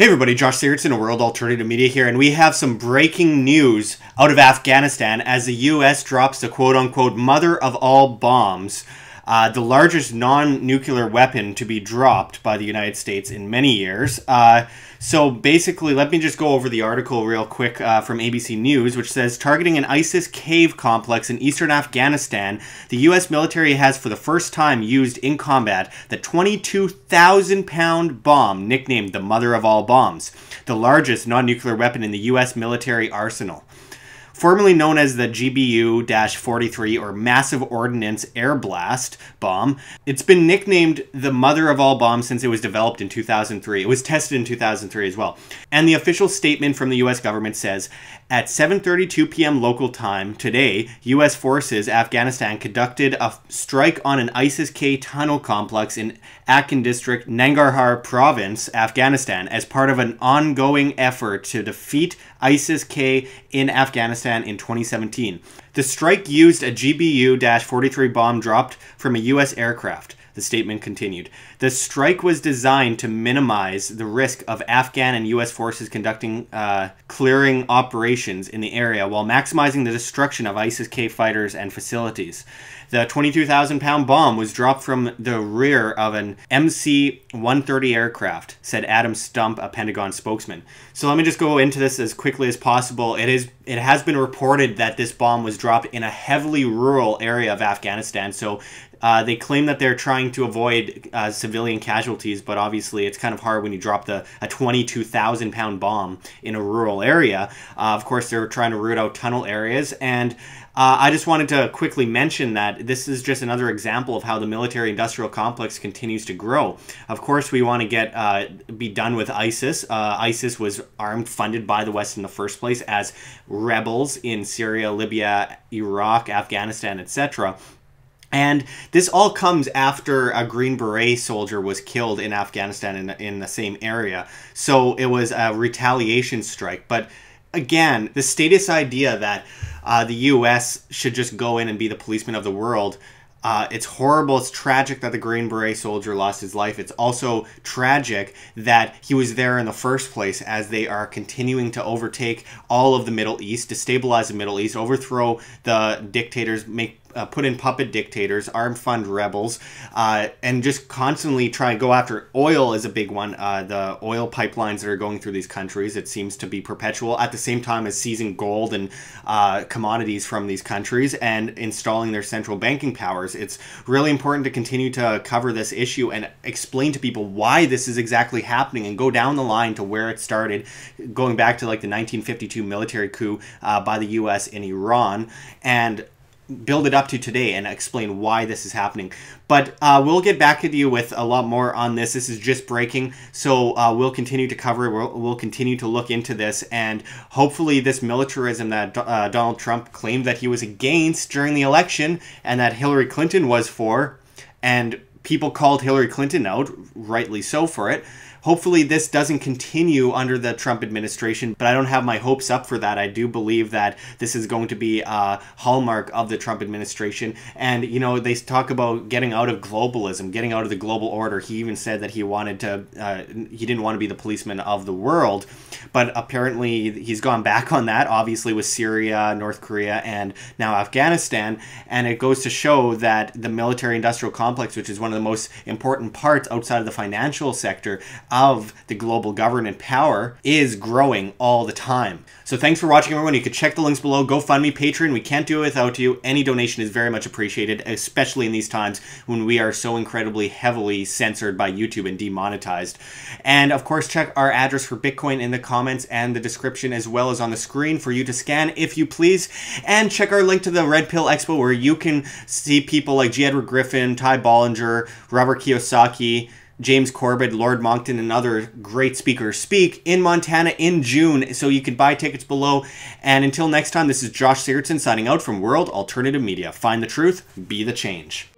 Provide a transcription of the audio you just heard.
Hey everybody, Josh Sigurdson of World Alternative Media here, and we have some breaking news out of Afghanistan as the U.S. drops the quote-unquote mother of all bombs, the largest non-nuclear weapon to be dropped by the United States in many years. So basically, let me just go over the article real quick from ABC News, which says, targeting an ISIS cave complex in eastern Afghanistan, the U.S. military has for the first time used in combat the 22,000-pound bomb, nicknamed the mother of all bombs, the largest non-nuclear weapon in the U.S. military arsenal. Formerly known as the GBU-43 or Massive Ordnance Air Blast bomb, it's been nicknamed the mother of all bombs since it was developed in 2003. It was tested in 2003 as well. And the official statement from the U.S. government says, at 7:32 p.m. local time today, U.S. forces Afghanistan conducted a strike on an ISIS-K tunnel complex in Akin District, Nangarhar Province, Afghanistan, as part of an ongoing effort to defeat ISIS-K in Afghanistan in 2017. The strike used a GBU-43 bomb dropped from a U.S. aircraft. The statement continued. The strike was designed to minimize the risk of Afghan and U.S. forces conducting clearing operations in the area while maximizing the destruction of ISIS-K fighters and facilities. The 22,000-pound bomb was dropped from the rear of an MC-130 aircraft, said Adam Stump, a Pentagon spokesman. So let me just go into this as quickly as possible. It has been reported that this bomb was dropped in a heavily rural area of Afghanistan. So they claim that they're trying to avoid civilian casualties, but obviously it's kind of hard when you drop a 22,000-pound bomb in a rural area. Of course, they're trying to root out tunnel areas, and I just wanted to quickly mention that this is just another example of how the military-industrial complex continues to grow. Of course, we want to be done with ISIS. ISIS was armed, funded by the West in the first place as rebels in Syria, Libya, Iraq, Afghanistan, etc. And this all comes after a Green Beret soldier was killed in Afghanistan in the same area. So it was a retaliation strike. But again, the status idea that the U.S. should just go in and be the policeman of the world, it's horrible. It's tragic that the Green Beret soldier lost his life. It's also tragic that he was there in the first place, as they are continuing to overtake all of the Middle East, destabilize the Middle East, overthrow the dictators, put in puppet dictators, armed fund rebels, and just constantly try and go after oil is a big one. The oil pipelines that are going through these countries, it seems to be perpetual, at the same time as seizing gold and commodities from these countries and installing their central banking powers. It's really important to continue to cover this issue and explain to people why this is exactly happening and go down the line to where it started, going back to like the 1952 military coup by the U.S. in Iran, and build it up to today and explain why this is happening. But we'll get back to you with a lot more on this. This is just breaking, so we'll continue to cover it. We'll continue to look into this, and hopefully this militarism that Donald Trump claimed that he was against during the election and that Hillary Clinton was for, and people called Hillary Clinton out, rightly so, for it. Hopefully this doesn't continue under the Trump administration, but I don't have my hopes up for that. I do believe that this is going to be a hallmark of the Trump administration. And, you know, they talk about getting out of globalism, getting out of the global order. He even said that he didn't want to be the policeman of the world. But apparently he's gone back on that, obviously with Syria, North Korea, and now Afghanistan. And it goes to show that the military-industrial complex, which is one of the most important parts outside of the financial sector of the global government power, is growing all the time. So thanks for watching, everyone. You can check the links below. GoFundMe, Patreon. We can't do it without you. Any donation is very much appreciated, especially in these times when we are so incredibly heavily censored by YouTube and demonetized. And of course, check our address for Bitcoin in the comments and the description, as well as on the screen for you to scan if you please. And check our link to the Red Pill Expo, where you can see people like G. Edward Griffin, Ty Bollinger, Robert Kiyosaki, James Corbett, Lord Moncton, and other great speakers speak in Montana in June. So you can buy tickets below. And until next time, this is Josh Sigurdson signing out from World Alternative Media. Find the truth, be the change.